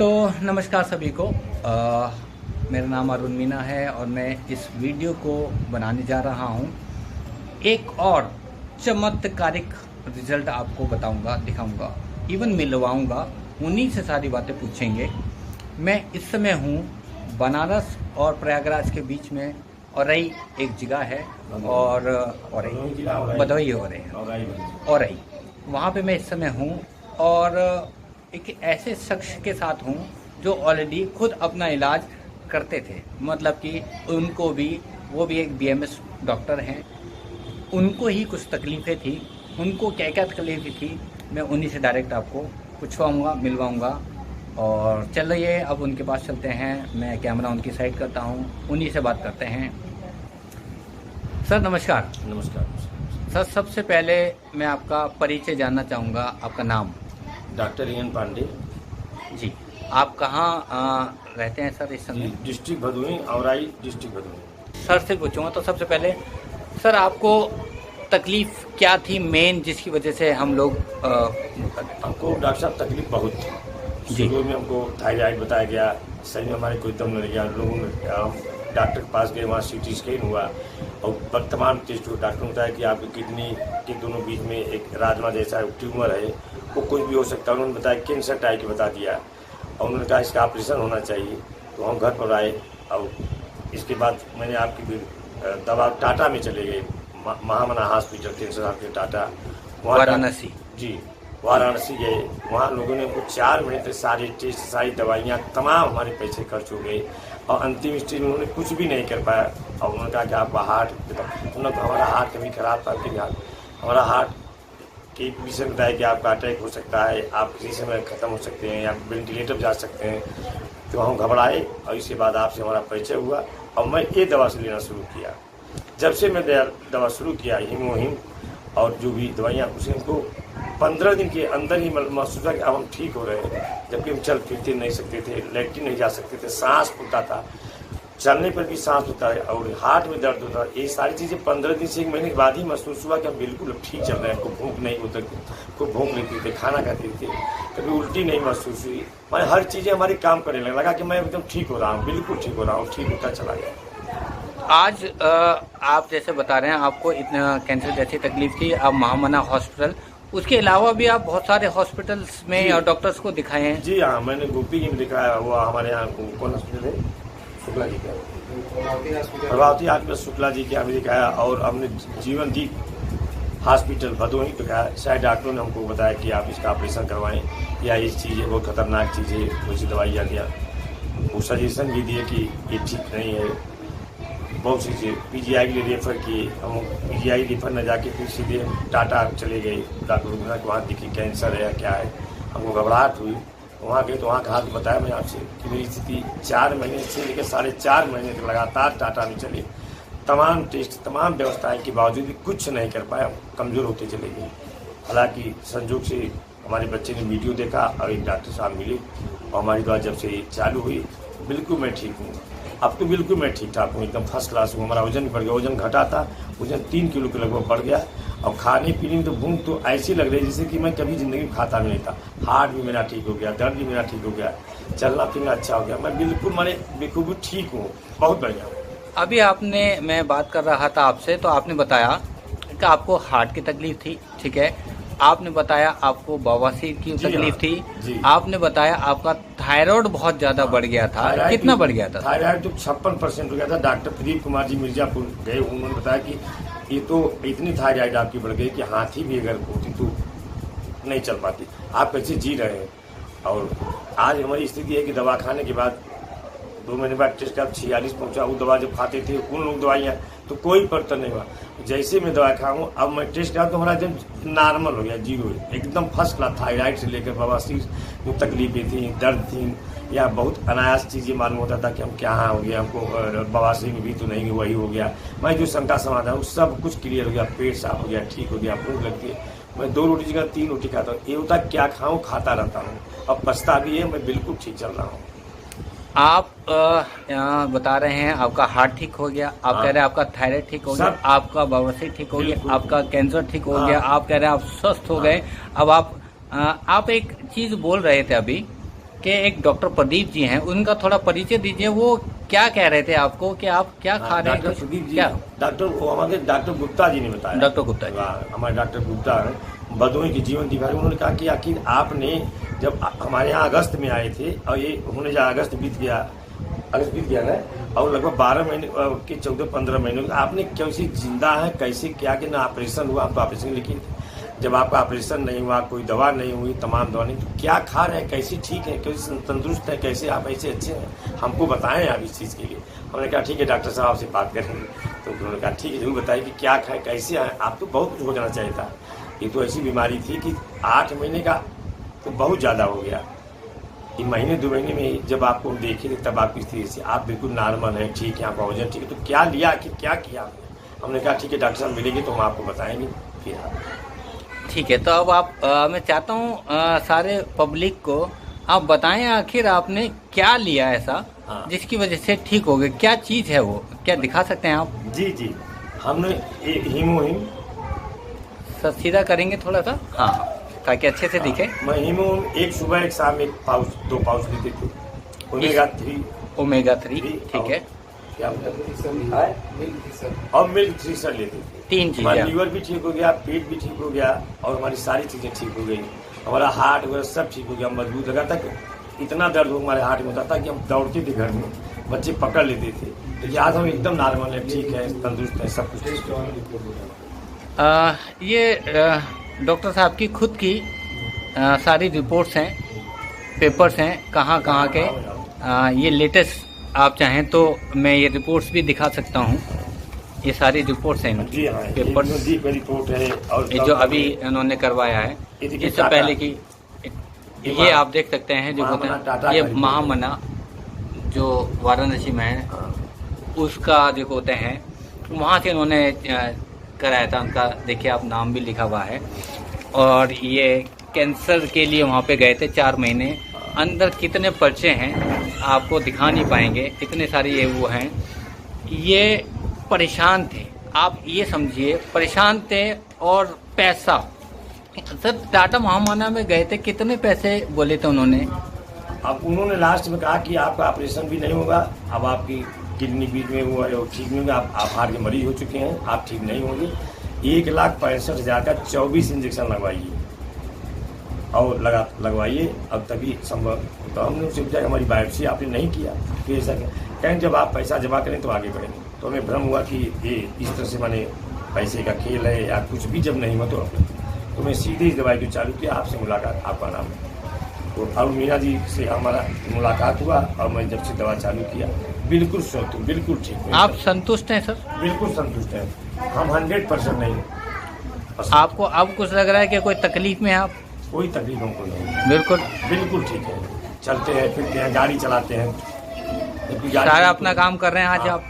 तो नमस्कार सभी को। मेरा नाम अरुण मीना है और मैं इस वीडियो को बनाने जा रहा हूँ। एक और चमत्कारिक रिजल्ट आपको बताऊंगा, दिखाऊंगा, इवन मिलवाऊंगा। उन्हीं से सारी बातें पूछेंगे। मैं इस समय हूँ बनारस और प्रयागराज के बीच में। औरई एक जगह है और भदोही औरई, वहाँ पे मैं इस समय हूँ और एक ऐसे शख्स के साथ हूँ जो ऑलरेडी खुद अपना इलाज करते थे। मतलब कि उनको भी, वो भी एक बीएमएस डॉक्टर हैं, उनको ही कुछ तकलीफ़ें थी। उनको क्या क्या तकलीफ़ें थी मैं उन्हीं से डायरेक्ट आपको पूछवाऊँगा, मिलवाऊँगा। और चलिए अब उनके पास चलते हैं। मैं कैमरा उनकी साइड करता हूँ, उन्हीं से बात करते हैं। सर नमस्कार। नमस्कार सर सबसे पहले मैं आपका परिचय जानना चाहूँगा। आपका नाम? Doctor N Pandey ji. आप कहाँ रहते हैं सर इस समय? District Bhadohi, Aurai district Bhadohi. Sir से पूछूंगा तो सबसे पहले सर आपको तकलीफ क्या थी मेन, जिसकी वजह से हम लोग हमको डॉक्टर साहब तकलीफ बहुत थी। जी। शुरू में हमको थायराइड बताया गया, सही में हमारे कोई दम नहीं गया। लोगों ने डॉक्टर के पास गए, वहाँ सीटी स्कैन हुआ और तमाम टेस्ट हुआ। डॉक्टर ने बताया कि आपकी किडनी के दोनों बीच में एक राजमा जैसा ट्यूमर है, वो कुछ भी हो सकता है। उन्होंने बताया कैंसर टाइप के बता दिया और उन्होंने कहा इसका ऑपरेशन होना चाहिए। तो हम घर पर आए और इसके बाद मैंने आपकी दवा टाटा में चले गए, महामना हॉस्पिटल 300 साल के टाटा, वाराणसी। जी वाराणसी गए। वहाँ लोगों ने हमको 4 महीने तक सारे टेस्ट, सारी दवाइयाँ, तमाम हमारे पैसे खर्च हो गए और अंतिम स्टेज में उन्होंने कुछ भी नहीं कर पाया। और उन्होंने कहा कि आपका हार्ट, उन्होंने कहा हमारा हार्ट कभी खराब था, फिर हमारा हार्ट के विषय में बताया कि आपका अटैक हो सकता है, आप किसी समय ख़त्म हो सकते हैं या वेंटिलेटर जा सकते हैं। तो हम घबराए और इसके बाद आपसे हमारा परिचय हुआ और मैं ये दवा से लेना शुरू किया। जब से मैं दवा शुरू किया, हीमोहिम और जो भी दवाइयाँ, उसे हमको 15 दिन के अंदर ही महसूस हुआ कि अब हम ठीक हो रहे हैं। जबकि हम चल फिरते नहीं सकते थे, लेटरिन नहीं जा सकते थे, सांस फूलता था, चलने पर भी सांस होता है और हार्ट में दर्द होता है। ये सारी चीज़ें 15 दिन से 1 महीने के बाद ही महसूस हुआ कि हम बिल्कुल ठीक चल रहे हैं। हमको भूख नहीं होती, खूब भूख लेती थे, खाना खाते थे, कभी उल्टी नहीं महसूस हुई। मैंने हर चीज़ें हमारी काम करने लगा कि मैं एकदम ठीक हो रहा हूँ, बिल्कुल ठीक हो रहा हूँ, ठीक होता चला गया। आज आप जैसे बता रहे हैं आपको इतना कैंसर जैसी तकलीफ थी, आप महामना हॉस्पिटल, उसके अलावा भी आप बहुत सारे हॉस्पिटल्स में और डॉक्टर्स को दिखाए हैं? जी हाँ, मैंने गोपी जी में दिखाया हुआ, हमारे यहाँ कौन हॉस्पिटल है, शुक्ला जी का, प्रभावती हॉस्पिटल शुक्ला जी के यहाँ भी दिखाया और हमने जीवन दीप हॉस्पिटल भदोही दिखाया। शायद डॉक्टरों ने हमको बताया कि आप इसका ऑपरेशन करवाएं या ये चीज़ है, बहुत खतरनाक चीज़ है, वैसी दवाइयाँ दिया, वो सजेशन भी दिए कि ये ठीक नहीं है। बहुत सी चीज़ पीजीआई के लिए रेफ़र किए, हम पीजीआई रेफ़र न जाके फिर सीधे टाटा चले गए। डॉक्टर ने कहा वहाँ देखिए कैंसर है या क्या है। हमको घबराहट हुई, वहाँ गए तो वहाँ का हाल बताया मैं आपसे कि मेरी स्थिति 4 महीने से लेकर 4.5 महीने तक लगातार टाटा में चले। तमाम टेस्ट, तमाम व्यवस्थाएं के बावजूद भी कुछ नहीं कर पाया, कमज़ोर होते चले गए। हालांकि संजोग से हमारे बच्चे ने वीडियो देखा और एक डॉक्टर साहब मिले और हमारी दवा जब से चालू हुई बिल्कुल मैं ठीक हूँ। अब तो बिल्कुल मैं ठीक ठाक हूँ, एकदम फर्स्ट क्लास हूँ। हमारा वजन बढ़ गया, वजन घटा था, वजन 3 किलो के लगभग बढ़ गया और खाने पीने में तो भूख तो ऐसी लग रही जैसे कि मैं कभी ज़िंदगी में खाता भी नहीं था। हार्ट भी मेरा ठीक हो गया, दर्द भी मेरा ठीक हो गया, चलना फिरना अच्छा हो गया। मैं बिल्कुल बिल्कुल ठीक हूँ, बहुत बढ़िया हूँ। अभी आपने, मैं बात कर रहा था आपसे तो आपने बताया कि आपको हार्ट की तकलीफ थी, ठीक है। आपने बताया आपको बवासीर की तकलीफ थी। आपने बताया आपका थायराइड बहुत ज्यादा बढ़ गया था। कितना बढ़ गया था? थायराइड तो 56% हो गया था। डॉक्टर प्रदीप कुमार जी मिर्जापुर गए, उन्होंने बताया कि ये तो इतनी थायराइड आपकी बढ़ गई कि हाथी भी अगर होती तो नहीं चल पाती, आप कैसे जी रहे हैं। और आज हमारी स्थिति है कि दवा खाने के बाद 2 महीने बाद टेस्ट का 46 पहुंचा। वो दवा जब खाते थे उन लोग दवाइयाँ तो कोई परिवर्तन नहीं हुआ। जैसे मैं दवा खाऊँ, अब मैं टेस्ट करा तो हमारा जब नॉर्मल हो गया, 0 एकदम फर्स्ट क्लास। थायराइड से लेकर बवासीर जो तकलीफें थी, दर्द थी या बहुत अनायास चीज़ें मालूम होता था कि हम क्या हो गया, हमको बवासीर में भी तो नहीं, वही हो गया। मैं जो शंका समाधान वो सब कुछ क्लियर हो गया, पेट साफ हो गया, ठीक हो गया, भूख लगती है। मैं 2 रोटी जगह 3 रोटी खाता हूँ। ये होता क्या खाऊँ, खाता रहता हूँ। अब पछता भी है, मैं बिल्कुल ठीक चल रहा हूँ। आप बता रहे हैं आपका हार्ट ठीक हो गया, आप कह रहे हैं आपका थायराइड ठीक हो गया, आपका बवासीर ठीक हो गया, आपका कैंसर ठीक हो गया, आप कह रहे हैं आप स्वस्थ हो गए। अब आप एक चीज बोल रहे थे अभी कि एक डॉक्टर प्रदीप जी हैं, उनका थोड़ा परिचय दीजिए। वो क्या कह रहे थे आपको कि आप क्या खा रहे हैं? डॉक्टर प्रदीप जी, क्या हमारे डॉक्टर गुप्ता जी ने बताया। डॉक्टर गुप्ता जी, हमारे डॉक्टर गुप्ता है भदोही की जीवन दीवार। उन्होंने कहा कि आखिर आपने जब हमारे यहाँ अगस्त में आए थे और ये होने जा अगस्त बीत गया ना, और लगभग 12 महीने के 14-15 महीने आपने कैसे जिंदा है, कैसे क्या कि ना ऑपरेशन हुआ, हम तो ऑपरेशन, लेकिन जब आपका ऑपरेशन नहीं हुआ, कोई दवा नहीं हुई, तमाम दवा नहीं, तो क्या खा रहे हैं, कैसे ठीक है, कैसे तंदुरुस्त है, कैसे आप ऐसे अच्छे हैं, हमको बताएं आप इस चीज़ के लिए। हमने कहा ठीक है डॉक्टर साहब से बात करेंगे। तो उन्होंने कहा ठीक है जरूर बताइए कि क्या खाएं, कैसे आए। आप तो बहुत कुछ हो जाना चाहिए था, ये तो ऐसी बीमारी थी कि 8 महीने का तो बहुत ज़्यादा हो गया। ये महीने 2 महीने में जब आपको देखे थे तब आपकी स्थिति से आप बिल्कुल नॉर्मल है, ठीक है, आपका वजन ठीक है, तो क्या लिया कि क्या किया आपने? हमने कहा ठीक है डॉक्टर साहब मिलेंगे तो हम आपको बताएंगे फिर आप। ठीक है। तो अब आप मैं चाहता हूँ सारे पब्लिक को आप बताएं आखिर आपने क्या लिया ऐसा जिसकी वजह से ठीक हो गए, क्या चीज़ है वो, क्या दिखा सकते हैं आप? जी हमने एक हीमोहिम, सर सीधा करेंगे थोड़ा सा, हाँ, ताकि अच्छे से दिखे। मैं हीमोहिम एक सुबह एक शाम एक पाउच 2 पाउच लेते थे। ओमेगा 3 ठीक है, क्या और मिल्क 3 सर लेते थे। 3 चीजें, हमारा लीवर भी ठीक हो गया, पेट भी ठीक हो गया और हमारी सारी चीजें ठीक हो गई। हमारा हार्ट वगैरह सब ठीक हो गया, मजबूत लगा था। इतना दर्द हमारे हार्ट में होता था कि हम दौड़ते थे घर में, बच्चे पकड़ लेते थे। तो आज हम एकदम नॉर्मल है, ठीक है, तंदुरुस्त है, सब कुछ। ये डॉक्टर साहब की खुद की सारी रिपोर्ट्स हैं, पेपर्स हैं, कहाँ के ये लेटेस्ट आप चाहें तो मैं ये रिपोर्ट्स भी दिखा सकता हूँ। ये सारी रिपोर्ट्स हैं, पेपर्स रिपोर्ट है, और ये जो अभी इन्होंने करवाया है इससे पहले की, ये आप देख सकते हैं जो होते हैं, ये महामना जो वाराणसी में है उसका जो होते हैं, वहाँ से इन्होंने कराया था उनका, देखिए आप नाम भी लिखा हुआ है। और ये कैंसर के लिए वहाँ पे गए थे 4 महीने। अंदर कितने पर्चे हैं आपको दिखा नहीं पाएंगे, इतने सारे ये वो हैं। ये परेशान थे, आप ये समझिए परेशान थे। और पैसा, सर टाटा महामाना में गए थे, कितने पैसे बोले थे उन्होंने? अब उन्होंने लास्ट में कहा कि आपका ऑपरेशन भी नहीं होगा, अब आपकी किडनी बीच में वो है ठीक नहीं होगा, आप हार्ट के मरीज हो चुके हैं, आप ठीक नहीं होंगे। 1,65,000 का 24 इंजेक्शन लगवाइए और लगवाइए, अब तभी संभव। तो हमने उससे पूछा हमारी बायोप्सी आपने नहीं किया, फिर ऐसा कहें जब आप पैसा जमा करें तो आगे बढ़ेंगे। तो हमें भ्रम हुआ कि ये इस तरह से माने पैसे का खेल है या कुछ भी जब नहीं हुआ तो मैं सीधे इस दवाई को चालू किया। आपसे मुलाकात, आपका नाम है तो अरुण मीना जी से हमारा मुलाकात हुआ और मैं जब से दवा चालू किया बिल्कुल स्वस्थ हूँ, बिल्कुल ठीक हूँ। आप संतुष्ट हैं सर? बिल्कुल संतुष्ट हैं हम, 100% नहीं। आपको अब कुछ लग रहा है कि कोई तकलीफ में आप? कोई तकलीफ हमको नहीं, बिल्कुल ठीक है, चलते हैं फिरते हैं, गाड़ी चलाते हैं, सारा अपना काम कर रहे हैं आज आप।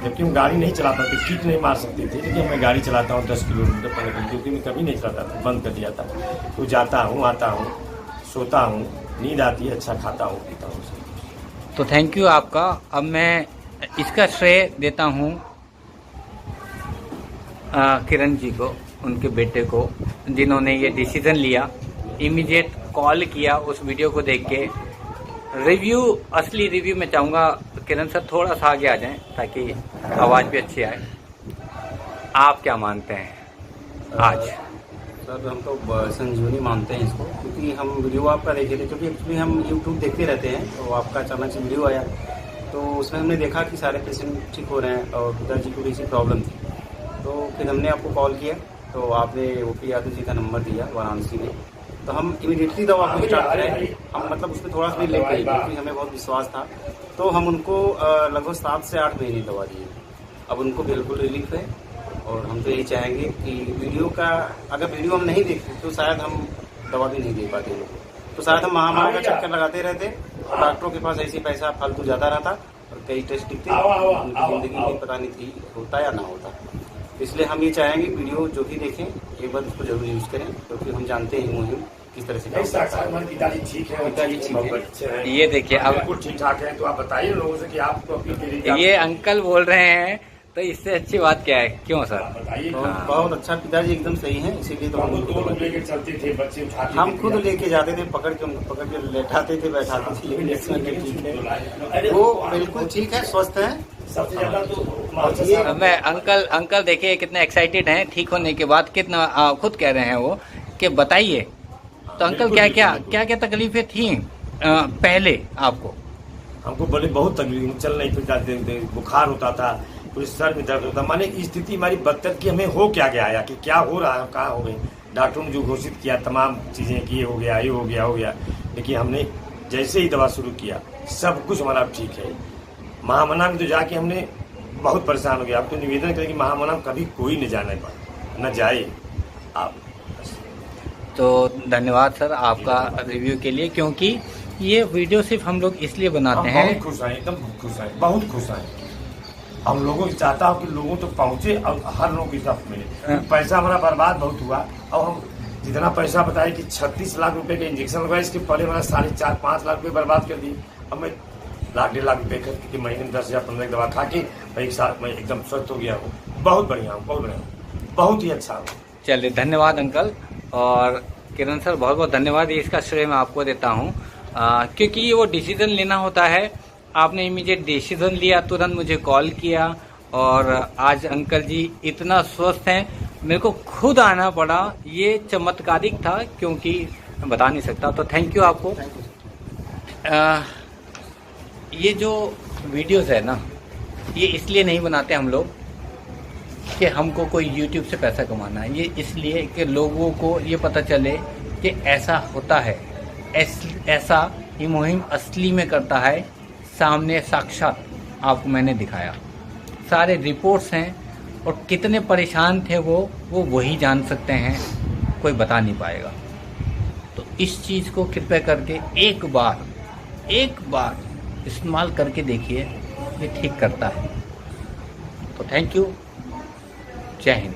जबकि हम गाड़ी नहीं चला पाते, किक नहीं मार सकते थे, लेकिन मैं गाड़ी चलाता हूँ 10 किलोमीटर 15 किलोमीटर, क्योंकि मैं कभी नहीं चलाता था, बंद कर दिया था। तो जाता हूँ, आता हूँ, सोता हूँ, नींद आती है, अच्छा खाता हूँ, पीता हूँ। तो थैंक यू आपका। अब मैं इसका श्रेय देता हूँ किरण जी को, उनके बेटे को, जिन्होंने ये डिसीजन लिया, इमीडिएट कॉल किया उस वीडियो को देख के। रिव्यू, असली रिव्यू मैं चाहूँगा किरण सर थोड़ा सा आगे आ जाएं ताकि आवाज़ भी अच्छी आए। आप क्या मानते हैं आज? सर हम तो संजीवनी मानते हैं इसको, क्योंकि हम वीडियो आपका देखे थे, क्योंकि एक्चुअली हम यूट्यूब देखते रहते हैं, तो आपका अचानक से वीडियो आया तो उसमें हमने देखा कि सारे पेशेंट ठीक हो रहे हैं और पिताजी को भी इसी प्रॉब्लम थी। तो फिर हमने आपको कॉल किया तो आपने OP यादव जी का नंबर दिया वाराणसी में, तो हम इमीडिएटली दवा आपको स्टार्ट करें। हम मतलब उसमें थोड़ा सा भी लेट गए क्योंकि हमें बहुत विश्वास था। तो हम उनको लगभग 7 से 8 महीने दवा दिए, अब उनको बिल्कुल रिलीफ है। और हम तो यही चाहेंगे कि वीडियो का, अगर वीडियो हम नहीं देखते तो शायद हम दवा भी नहीं दे पाते लोग, तो शायद हम महामारी का चक्कर लगाते रहते, डॉक्टरों के पास ऐसे पैसा फालतू ज़्यादा रहता और कई टेस्ट दिखते, उनकी ज़िंदगी में पता नहीं थी होता या ना होता। इसलिए हम ये चाहेंगे वीडियो जो भी देखें एक बार उसको जरूर यूज करें, क्योंकि हम जानते हैं मुहिम किस तरह से। पिताजी ठीक है, पिताजी ठीक है। ये देखिए अब बिल्कुल ठीक ठाक है। तो आप बताइए लोगों से कि आप तो अपनी, ये अंकल बोल रहे हैं तो इससे अच्छी बात क्या है, क्यों सर? बताइए। बहुत अच्छा, पिताजी एकदम सही है, इसीलिए तो हम दो लोग लेके चलते थे, बच्चे उठाते हम थे, खुद लेके जाते थे, पकड़ के लेटाते थे, बैठाते थे, लेकिन इसमें ठीक है, अरे वो बिल्कुल ठीक है, स्वस्थ है। सबसे ज्यादा तो मैं अंकल देखिए कितने एक्साइटेड हैं ठीक होने के बाद, कितना खुद कह रहे हैं वो कि बताइए। तो अंकल क्या तकलीफें थी पहले आपको? हमको बोले बहुत तकलीफ, चल नहीं फिर जाते थे, बुखार होता था, पूरे सर में दर्द होता, माने स्थिति हमारी बदतर की हमें हो क्या गया या कि क्या हो रहा है, कहाँ हो गई। डॉक्टरों ने जो घोषित किया तमाम चीजें कि ये हो गया, ये हो गया, लेकिन हमने जैसे ही दवा शुरू किया सब कुछ हमारा ठीक है। महामना में तो जाके हमने बहुत परेशान हो गया। आप तो निवेदन करें कि महामना में कभी कोई न जाने पाए, न जाए आप। तो धन्यवाद सर आपका रिव्यू के लिए, क्योंकि ये वीडियो सिर्फ हम लोग इसलिए बनाते हैं। बहुत खुश हैं, एकदम खुश हैं, बहुत खुश हैं। हम लोगों को चाहता हूँ कि लोगों तक पहुँचे और हर लोगों की तरफ मिले। पैसा हमारा बर्बाद बहुत हुआ, और हम जितना पैसा बताए कि 36 लाख रुपए का इंजेक्शन लगवाया, इसके पहले हमारा 4.5-5 लाख रुपए बर्बाद कर दिए। अब मैं 1-1.5 लाख रुपए करके महीने में 10,000-15,000 की दवा खा के एक साथ मैं एकदम स्वस्थ हो गया हूँ। बहुत बढ़िया हूँ, बहुत ही अच्छा हूँ। चलिए धन्यवाद अंकल। और किरण सर बहुत बहुत धन्यवाद, इसका श्रेय मैं आपको देता हूँ, क्योंकि ये वो डिसीजन लेना होता है। आपने इमीडिएट डिसीजन लिया, तुरंत मुझे कॉल किया, और आज अंकल जी इतना स्वस्थ हैं, मेरे को खुद आना पड़ा। ये चमत्कारिक था, क्योंकि मैं बता नहीं सकता। तो थैंक यू आपको। ये जो वीडियोस है ना, ये इसलिए नहीं बनाते हम लोग कि हमको कोई YouTube से पैसा कमाना है। ये इसलिए कि लोगों को ये पता चले कि ऐसा होता है, ऐसा ये मुहिम असली में करता है। सामने साक्षात आपको मैंने दिखाया, सारे रिपोर्ट्स हैं, और कितने परेशान थे वो वही जान सकते हैं, कोई बता नहीं पाएगा। तो इस चीज़ को कृपया करके एक बार इस्तेमाल करके देखिए, ये ठीक करता है। तो थैंक यू, जय हिंद।